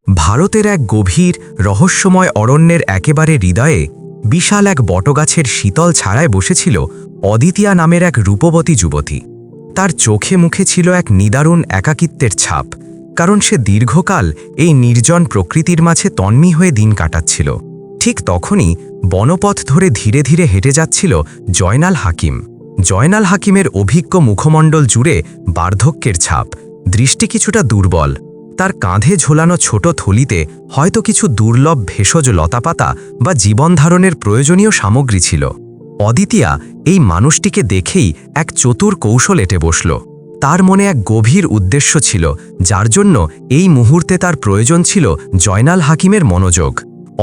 ভারতের এক গভীর রহস্যময় অরণ্যের একেবারে হৃদয়ে বিশাল এক বটগাছের শীতল ছায়ায় বসেছিল অদিতিয়া নামের এক রূপবতী যুবতী। তার চোখে মুখে ছিল এক নিদারুণ একাকিত্বের ছাপ, কারণ সে দীর্ঘকাল এই নির্জন প্রকৃতির মাঝে তন্মী হয়ে দিন কাটাচ্ছিল। ঠিক তখনই বনপথ ধরে ধীরে ধীরে হেঁটে যাচ্ছিল জয়নাল হাকিম। জয়নাল হাকিমের অভিজ্ঞ মুখমণ্ডল জুড়ে বার্ধক্যের ছাপ, দৃষ্টি কিছুটা দুর্বল। তার কাঁধে ঝোলানো ছোট থলিতে হয়তো কিছু দুর্লভ ভেষজ লতাপাতা বা জীবনধারণের প্রয়োজনীয় সামগ্রী ছিল। অদিতিয়া এই মানুষটিকে দেখেই এক চতুর কৌশল এঁটে বসল। তার মনে এক গভীর উদ্দেশ্য ছিল, যার জন্য এই মুহূর্তে তার প্রয়োজন ছিল জয়নাল হাকিমের মনোযোগ।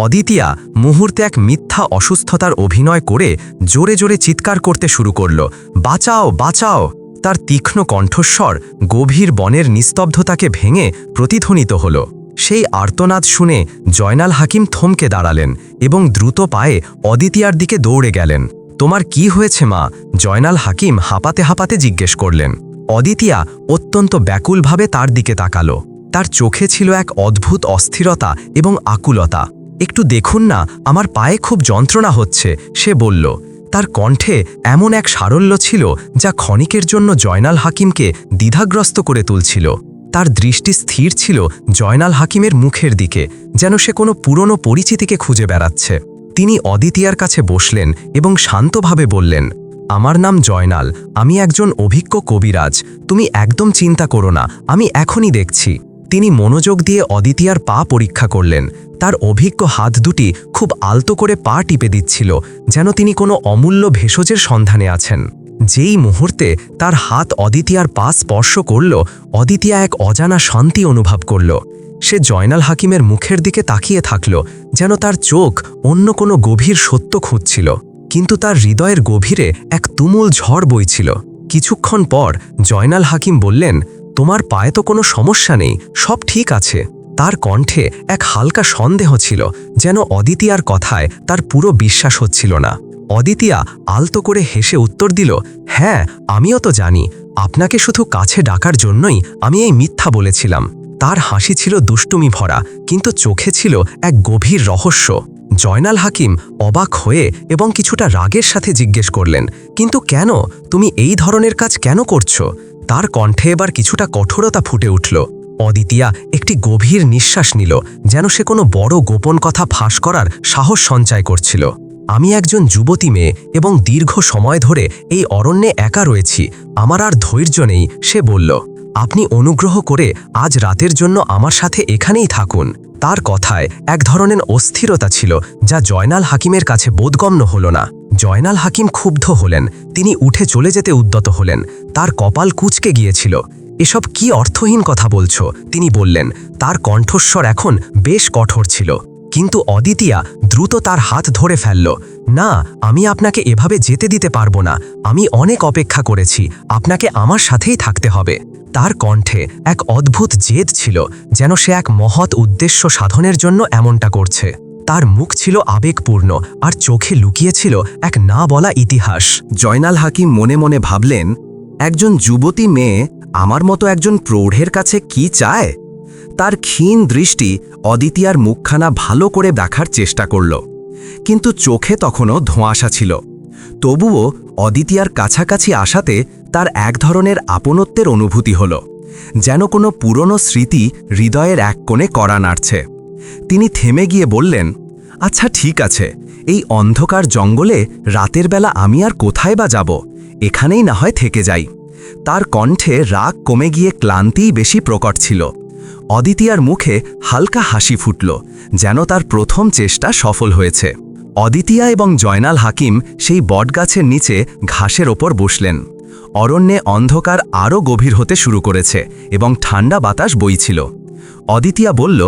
অদিতিয়া মুহূর্তে এক মিথ্যা অসুস্থতার অভিনয় করে জোরে জোরে চিৎকার করতে শুরু করল, বাঁচাও বাঁচাও। তার তীক্ষ্ণ কণ্ঠস্বর গভীর বনের নিস্তব্ধতাকে ভেঙে প্রতিধ্বনিত হল। সেই আর্তনাদ শুনে জয়নাল হাকিম থমকে দাঁড়ালেন এবং দ্রুত পায়ে অদিতিয়ার দিকে দৌড়ে গেলেন। তোমার কি হয়েছে মা? জয়নাল হাকিম হাঁপাতে হাঁপাতে জিজ্ঞেস করলেন। অদিতিয়া অত্যন্ত ব্যাকুলভাবে তার দিকে তাকালো। তার চোখে ছিল এক অদ্ভুত অস্থিরতা এবং আকুলতা। একটু দেখুন না, আমার পায়ে খুব যন্ত্রণা হচ্ছে, সে বলল। তার কণ্ঠে এমন এক সারল্য ছিল যা ক্ষণিকের জন্য জয়নাল হাকিমকে দ্বিধাগ্রস্ত করে তুলছিল। তার দৃষ্টি স্থির ছিল জয়নাল হাকিমের মুখের দিকে, যেন সে কোনো পুরনো পরিচিতিকে খুঁজে বেড়াচ্ছে। তিনি অদিতিয়ার কাছে বসলেন এবং শান্তভাবে বললেন, আমার নাম জয়নাল, আমি একজন অভিজ্ঞ কবিরাজ। তুমি একদম চিন্তা করো না, আমি এখনই দেখছি। তিনি মনোযোগ দিয়ে অদিতিয়ার পা পরীক্ষা করলেন। তার অভিজ্ঞ হাত দুটি খুব আলতো করে পা টিপে দিচ্ছিল, যেন তিনি কোনো অমূল্য ভেষজের সন্ধানে আছেন। যেই মুহূর্তে তার হাত অদিতিয়ার পা স্পর্শ করল, অদিতিয়া এক অজানা শান্তি অনুভব করল। সে জয়নাল হাকিমের মুখের দিকে তাকিয়ে থাকল, যেন তার চোখ অন্য কোনো গভীর সত্য খুঁজছিল। কিন্তু তার হৃদয়ের গভীরে এক তুমুল ঝড় বইছিল। কিছুক্ষণ পর জয়নাল হাকিম বললেন, তোমার পায়ে তো কোনো সমস্যা নেই, সব ঠিক আছে। তার কণ্ঠে এক হালকা সন্দেহ ছিল, যেন অদিতিয়ার কথায় তার পুরো বিশ্বাস হচ্ছিল না। অদিতিয়া আলতো করে হেসে উত্তর দিল, হ্যাঁ, আমিও তো জানি। আপনাকে শুধু কাছে ডাকার জন্যই আমি এই মিথ্যা বলেছিলাম। তার হাসি ছিল দুষ্টুমি ভরা, কিন্তু চোখে ছিল এক গভীর রহস্য। জয়নাল হাকিম অবাক হয়ে এবং কিছুটা রাগের সাথে জিজ্ঞেস করলেন, কিন্তু কেন? তুমি এই ধরনের কাজ কেন করছো? তার কণ্ঠে এবার কিছুটা কঠোরতা ফুটে উঠল। অদিতিয়া একটি গভীর নিঃশ্বাস নিল, যেন সে কোনো বড় গোপন কথা ফাঁস করার সাহস সঞ্চয় করছিল। আমি একজন যুবতী মেয়ে এবং দীর্ঘ সময় ধরে এই অরণ্যে একা রয়েছি, আমার আর ধৈর্য নেই, সে বলল। আপনি অনুগ্রহ করে আজ রাতের জন্য আমার সাথে এখানেই থাকুন। তার কথায় এক ধরনের অস্থিরতা ছিল, যা জয়নাল হাকিমের কাছে বোধগম্য হল না। জয়নাল হাকিম ক্ষুব্ধ হলেন। তিনি উঠে চলে যেতে উদ্যত হলেন। তার কপাল কুঁচকে গিয়েছিল। এসব কি অর্থহীন কথা বলছো? তিনি বললেন। তার কণ্ঠস্বর এখন বেশ কঠোর ছিল। কিন্তু অদিতিয়া দ্রুত তার হাত ধরে ফেলল। না, আমি আপনাকে এভাবে যেতে দিতে পারবো না। আমি অনেক অপেক্ষা করেছি, আপনাকে আমার সাথেই থাকতে হবে। তার কণ্ঠে এক অদ্ভুত জেদ ছিল, যেন সে এক মহৎ উদ্দেশ্য সাধনের জন্য এমনটা করছে। তার মুখ ছিল আবেগপূর্ণ, আর চোখে লুকিয়েছিল এক না বলা ইতিহাস। জয়নাল হাকিম মনে মনে ভাবলেন, একজন যুবতী মেয়ে আমার মতো একজন প্রৌঢ়ের কাছে কি চায়? তার ক্ষীণ দৃষ্টি অদিতিয়ার মুখখানা ভালো করে দেখার চেষ্টা করল, কিন্তু চোখে তখনও ধোঁয়াশা ছিল। তবুও অদিতিয়ার কাছাকাছি আসাতে তার এক ধরনের আপনত্বের অনুভূতি হল, যেন কোনো পুরনো স্মৃতি হৃদয়ের এক কোণে কড়া নাড়ছে। তিনি থেমে গিয়ে বললেন, আচ্ছা ঠিক আছে, এই অন্ধকার জঙ্গলে রাতের বেলা আমি আর কোথায় বা যাব? এখানেই না হয় থেকে যাই। তার কণ্ঠে রাগ কমে গিয়ে ক্লান্তিই বেশি প্রকট ছিল। অদিতিয়ার মুখে হালকা হাসি ফুটল, যেন তার প্রথম চেষ্টা সফল হয়েছে। অদিতিয়া এবং জয়নাল হাকিম সেই বটগাছের নিচে ঘাসের ওপর বসলেন। অরণ্যে অন্ধকার আরও গভীর হতে শুরু করেছে এবং ঠান্ডা বাতাস বইছিল। অদিতিয়া বলল,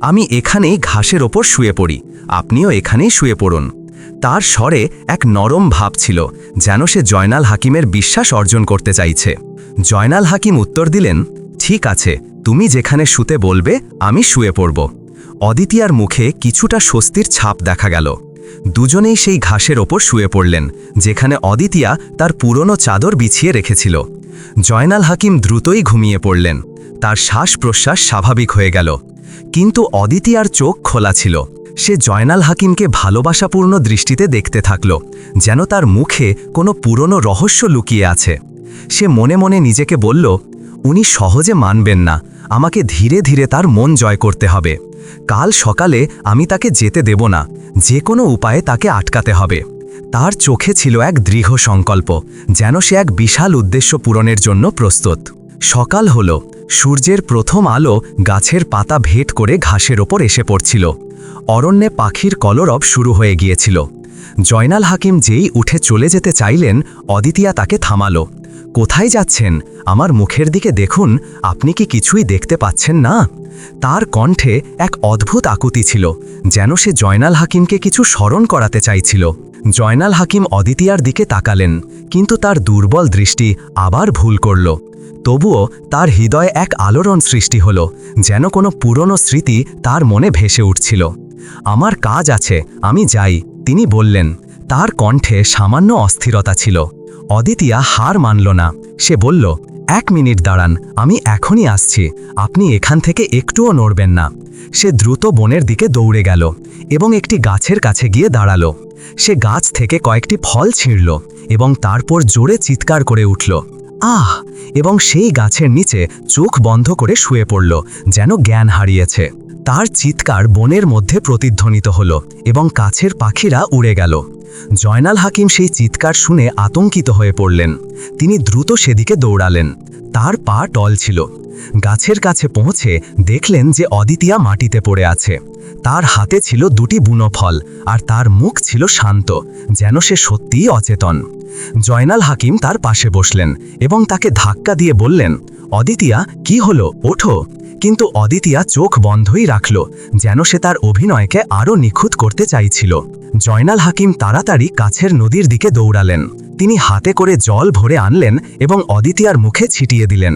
আমি এখানেই ঘাসের ওপর শুয়ে পড়ি, আপনিও এখানেই শুয়ে পড়ুন। তার স্বরে এক নরম ভাব ছিল, যেন সে জয়নাল হাকিমের বিশ্বাস অর্জন করতে চাইছে। জয়নাল হাকিম উত্তর দিলেন, ঠিক আছে, তুমি যেখানে শুতে বলবে আমি শুয়ে পড়ব। অদিতিয়ার মুখে কিছুটা স্বস্তির ছাপ দেখা গেল। দুজনেই সেই ঘাসের ওপর শুয়ে পড়লেন, যেখানে অদিতিয়া তার পুরনো চাদর বিছিয়ে রেখেছিল। জয়নাল হাকিম দ্রুতই ঘুমিয়ে পড়লেন। তার শ্বাস প্রশ্বাস স্বাভাবিক হয়ে গেল। কিন্তু অদিতিয়ার চোখ খোলা ছিল। সে জয়নাল হাকিমকে ভালোবাসাপূর্ণ দৃষ্টিতে দেখতে থাকল, যেন তার মুখে কোনো পুরনো রহস্য লুকিয়ে আছে। সে মনে মনে নিজেকে বলল, উনি সহজে মানবেন না, আমাকে ধীরে ধীরে তার মন জয় করতে হবে। কাল সকালে আমি তাকে যেতে দেব না, যে কোনো উপায়ে তাকে আটকাতে হবে। তার চোখে ছিল এক দৃঢ় সংকল্প, যেন সে এক বিশাল উদ্দেশ্য পূরণের জন্য প্রস্তুত। সকাল হল, সূর্যের প্রথম আলো গাছের পাতা ভেদ করে ঘাসের ওপর এসে পড়ছিল। অরণ্যে পাখির কলরব শুরু হয়ে গিয়েছিল। জয়নাল হাকিম যেই উঠে চলে যেতে চাইলেন, অদিতিয়া তাকে থামালো। কোথায় যাচ্ছেন? আমার মুখের দিকে দেখুন, আপনি কি কিছুই দেখতে পাচ্ছেন না? তার কণ্ঠে এক অদ্ভুত আকুতি ছিল, যেন সে জয়নাল হাকিমকে কিছু স্মরণ করাতে চাইছিল। জয়নাল হাকিম অদিতিয়ার দিকে তাকালেন, কিন্তু তার দুর্বল দৃষ্টি আবার ভুল করল। তবুও তার হৃদয়ে এক আলোড়ন সৃষ্টি হল, যেন কোনো পুরনো স্মৃতি তার মনে ভেসে উঠছিল। আমার কাজ আছে, আমি যাই, তিনি বললেন। তার কণ্ঠে সামান্য অস্থিরতা ছিল। অদিতিয়া হার মানল না। সে বলল, 1 মিনিট দাঁড়ান, আমি এখনই আসছি, আপনি এখান থেকে একটুও নড়বেন না। সে দ্রুত বনের দিকে দৌড়ে গেল এবং একটি গাছের কাছে গিয়ে দাঁড়ালো। সে গাছ থেকে কয়েকটি ফল ছিঁড়ল এবং তারপর জোরে চিৎকার করে উঠল, আহ! এবং সেই গাছের নিচে চোখ বন্ধ করে শুয়ে পড়ল, যেন জ্ঞান হারিয়েছে। তার চিৎকার বনের মধ্যে প্রতিধ্বনিত হল এবং কাছের পাখিরা উড়ে গেল। জয়নাল হাকিম সেই চিৎকার শুনে আতঙ্কিত হয়ে পড়লেন। তিনি দ্রুত সেদিকে দৌড়ালেন। তার পা টল ছিল। গাছের কাছে পৌঁছে দেখলেন যে অদিতিয়া মাটিতে পড়ে আছে। তার হাতে ছিল 2টি বুনো ফল, আর তার মুখ ছিল শান্ত, যেন সে সত্যিই অচেতন। জয়নাল হাকিম তার পাশে বসলেন এবং তাকে ধাক্কা দিয়ে বললেন, অদিতিয়া, কি হলো, ওঠো। কিন্তু অদিতিয়া চোখ বন্ধই রাখল, যেন সে তার অভিনয়কে আরও নিখুঁত করতে চাইছিল। জয়নাল হাকিম তাড়াতাড়ি কাছের নদীর দিকে দৌড়ালেন। তিনি হাতে করে জল ভরে আনলেন এবং অদিতিয়ার মুখে ছিটিয়ে দিলেন।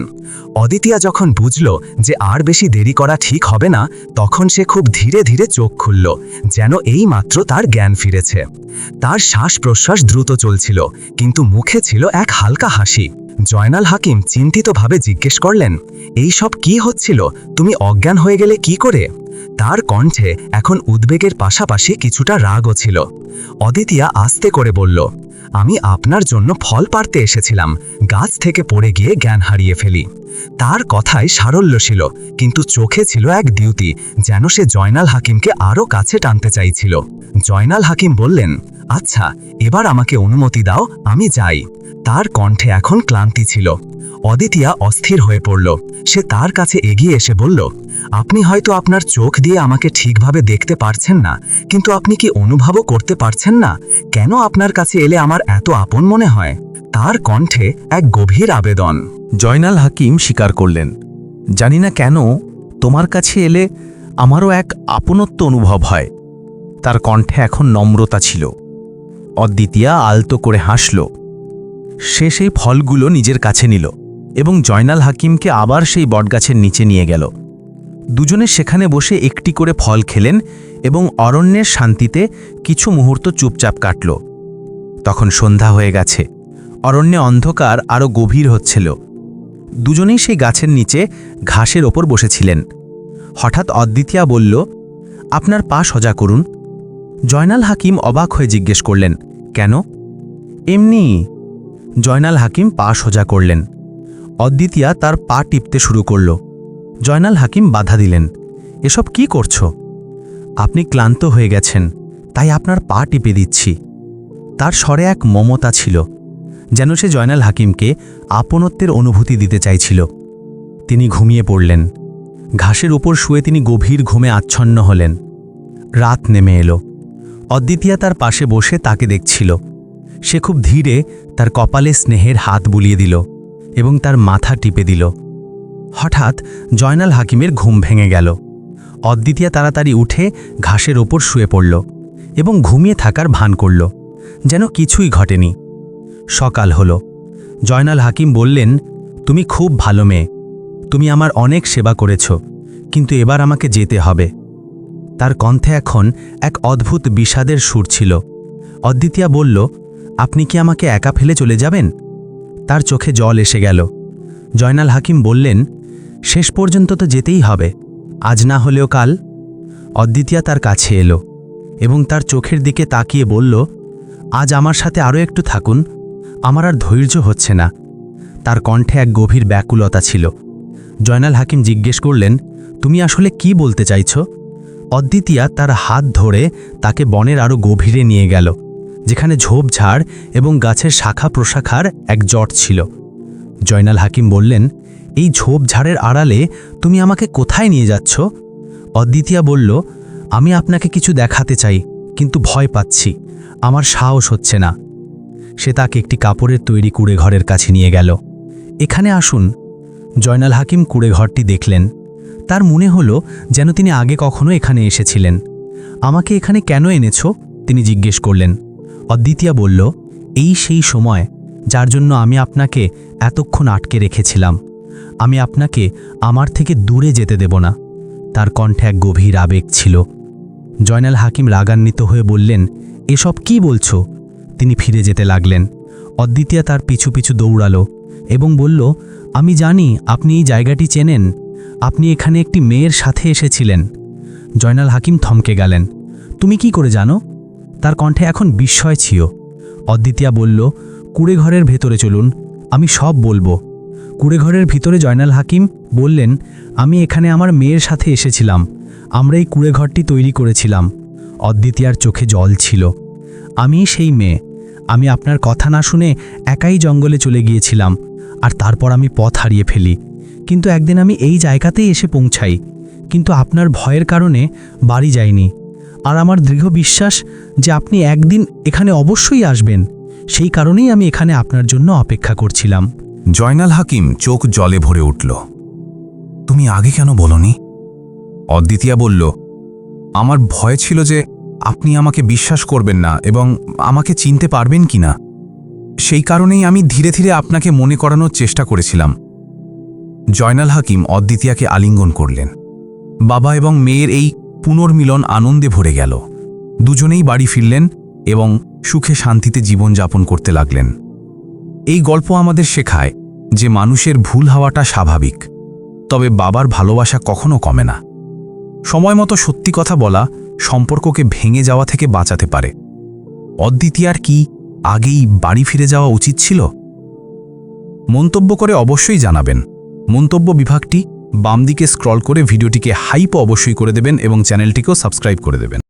অদিতিয়া যখন বুঝল যে আর বেশি দেরি করা ঠিক হবে না, তখন সে খুব ধীরে ধীরে চোখ খুলল, যেন এই মাত্র তার জ্ঞান ফিরেছে। তার শ্বাস প্রশ্বাস দ্রুত চলছিল, কিন্তু মুখে ছিল এক হালকা হাসি। জয়নাল হাকিম চিন্তিতভাবে জিজ্ঞেস করলেন, এই সব কি হচ্ছিল? তুমি অজ্ঞান হয়ে গেলে কি করে? তার কণ্ঠে এখন উদ্বেগের পাশাপাশি কিছুটা রাগও ছিল। অদিতিয়া আস্তে করে বলল, আমি আপনার জন্য ফল পাড়তে এসেছিলাম, গাছ থেকে পড়ে গিয়ে জ্ঞান হারিয়ে ফেলি। তার কথায় সারল্য ছিল, কিন্তু চোখে ছিল এক দ্যুতি, যেন সে জয়নাল হাকিমকে আরও কাছে টানতে চাইছিল। জয়নাল হাকিম বললেন, আচ্ছা, এবার আমাকে অনুমতি দাও, আমি যাই। তার কণ্ঠে এখন ক্লান্তি ছিল। অদিতিয়া অস্থির হয়ে পড়ল। সে তার কাছে এগিয়ে এসে বলল, আপনি হয়তো আপনার চোখ দিয়ে আমাকে ঠিকভাবে দেখতে পারছেন না, কিন্তু আপনি কি অনুভবও করতে পারছেন না কেন আপনার কাছে এলে আমার এত আপন মনে হয়? তার কণ্ঠে এক গভীর আবেদন। জয়নাল হাকিম স্বীকার করলেন, জানি না কেন তোমার কাছে এলে আমারও এক আপনত্ব অনুভব হয়। তার কণ্ঠে এখন নম্রতা ছিল। অদ্বিতীয়া আলতো করে হাসল। সে সেই ফলগুলো নিজের কাছে নিল এবং জয়নাল হাকিমকে আবার সেই বটগাছের নিচে নিয়ে গেল। দুজনে সেখানে বসে একটি করে ফল খেলেন এবং অরণ্যের শান্তিতে কিছু মুহূর্ত চুপচাপ কাটল। তখন সন্ধ্যা হয়ে গেছে। অরণ্যে অন্ধকার আরও গভীর হচ্ছিল। দুজনেই সেই গাছের নিচে ঘাসের ওপর বসেছিলেন। হঠাৎ অদ্বিতীয়া বলল, আপনার পা সোজা করুন। জয়নাল হাকিম অবাক হয়ে জিজ্ঞেস করলেন, কেন? এমনি। জয়নাল হাকিম পা সোজা করলেন। অদ্বিতীয়া তার পা টিপতে শুরু করল। জয়নাল হাকিম বাধা দিলেন, এসব কি করছো? আপনি ক্লান্ত হয়ে গেছেন, তাই আপনার পা টিপে দিচ্ছি। তার স্বরে এক মমতা ছিল, যেন সে জয়নাল হাকিমকে আপনত্বের অনুভূতি দিতে চাইছিল। তিনি ঘুমিয়ে পড়লেন। ঘাসের উপর শুয়ে তিনি গভীর ঘুমে আচ্ছন্ন হলেন। রাত নেমে এলো। অদ্বিতীয়া তার পাশে বসে তাকে দেখছিল। সে খুব ধীরে তার কপালে স্নেহের হাত বুলিয়ে দিল এবং তার মাথা টিপে দিল। হঠাৎ জয়নাল হাকিমের ঘুম ভেঙে গেল। অদ্বিতীয়া তাড়াতাড়ি উঠে ঘাসের ওপর শুয়ে পড়ল এবং ঘুমিয়ে থাকার ভান করল, যেন কিছুই ঘটেনি। সকাল হল। জয়নাল হাকিম বললেন, তুমি খুব ভালো মেয়ে, তুমি আমার অনেক সেবা করেছ, কিন্তু এবার আমাকে যেতে হবে। তার কণ্ঠে এখন এক অদ্ভুত বিষাদের সুর ছিল। অদ্বিতীয়া বলল, আপনি কি আমাকে একা ফেলে চলে যাবেন? তার চোখে জল এসে গেল। জয়নাল হাকিম বললেন, শেষ পর্যন্ত তো যেতেই হবে, আজ না হলেও কাল। অদ্বিতীয়া তার কাছে এলো এবং তার চোখের দিকে তাকিয়ে বলল, আজ আমার সাথে আরও একটু থাকুন, আমার আর ধৈর্য হচ্ছে না। তার কণ্ঠে এক গভীর ব্যাকুলতা ছিল। জয়নাল হাকিম জিজ্ঞেস করলেন, তুমি আসলে কি বলতে চাইছ? অদ্বিতীয়া তার হাত ধরে তাকে বনের আরও গভীরে নিয়ে গেল, যেখানে ঝোপঝাড় এবং গাছের শাখা প্রশাখার এক জট ছিল। জয়নাল হাকিম বললেন, এই ঝোপঝাড়ের আড়ালে তুমি আমাকে কোথায় নিয়ে যাচ্ছ? অদ্বিতীয়া বলল, আমি আপনাকে কিছু দেখাতে চাই, কিন্তু ভয় পাচ্ছি, আমার সাহস হচ্ছে না। সে তাকে একটি কাপড়ের তৈরি কুঁড়েঘরের কাছে নিয়ে গেল। এখানে আসুন। জয়নাল হাকিম কুঁড়েঘরটি দেখলেন। তার মনে হলো যেন তিনি আগে কখনো এখানে এসেছিলেন। আমাকে এখানে কেন এনেছ? তিনি জিজ্ঞেস করলেন। অদ্বিতীয়া বলল, এই সেই সময় যার জন্য আমি আপনাকে এতক্ষণ আটকে রেখেছিলাম। আমি আপনাকে আমার থেকে দূরে যেতে দেব না। তার কণ্ঠে এক গভীর আবেগ ছিল। জয়নাল হাকিম রাগান্বিত হয়ে বললেন, এসব কি বলছো? তিনি ফিরে যেতে লাগলেন। অদ্বিতীয়া তার পিছু পিছু দৌড়ালো এবং বলল, আমি জানি আপনি এই জায়গাটি চেনেন, আপনি এখানে একটি মেয়ের সাথে এসেছিলেন। জয়নাল হাকিম থমকে গেলেন। তুমি কি করে জানো? তার কণ্ঠে এখন বিস্ময় ছিল। অদ্বিতীয়া বলল, কুঁড়েঘরের ভেতরে চলুন, আমি সব বলবো। কুঁড়েঘরের ভিতরে জয়নাল হাকিম বললেন, আমি এখানে আমার মেয়ের সাথে এসেছিলাম, আমরা এই কুঁড়েঘরটি তৈরি করেছিলাম। অদ্বিতীয়ার চোখে জল ছিল। আমি সেই মেয়ে, আমি আপনার কথা না শুনে একাই জঙ্গলে চলে গিয়েছিলাম, আর তারপর আমি পথ হারিয়ে ফেলি। কিন্তু একদিন আমি এই জায়গাতেই এসে পৌঁছাই, কিন্তু আপনার ভয়ের কারণে বাড়ি যাইনি। আর আমার দৃঢ় বিশ্বাস যে আপনি একদিন এখানে অবশ্যই আসবেন, সেই কারণেই আমি এখানে আপনার জন্য অপেক্ষা করছিলাম। জয়নাল হাকিম চোখ জলে ভরে উঠল। তুমি আগে কেন বলনি? অদ্বিতীয়া বলল, আমার ভয় ছিল যে আপনি আমাকে বিশ্বাস করবেন না এবং আমাকে চিনতে পারবেন কিনা। সেই কারণেই আমি ধীরে ধীরে আপনাকে মনে করানোর চেষ্টা করেছিলাম। জয়নাল হাকিম অদ্বিতীয়াকে আলিঙ্গন করলেন। বাবা এবং মেয়ের এই পুনর্মিলন আনন্দে ভরে গেল। দুজনেই বাড়ি ফিরলেন এবং সুখে শান্তিতে জীবনযাপন করতে লাগলেন। এই গল্প আমাদের শেখায় যে মানুষের ভুল হওয়াটা স্বাভাবিক, তবে বাবার ভালোবাসা কখনো কমে না। সময় মতো সত্যি কথা বলা সম্পর্ককে ভেঙে যাওয়া থেকে বাঁচাতে পারে। অদ্বিতীয়ার কি আগেই বাড়ি ফিরে যাওয়া উচিত ছিল? মন্তব্য করে অবশ্যই জানাবেন। মন্তব্য বিভাগটি বাম দিকে স্ক্রল করে ভিডিওটিকে হাইপ অবশ্যই করে দেবেন এবং চ্যানেলটিকেও সাবস্ক্রাইব করে দেবেন।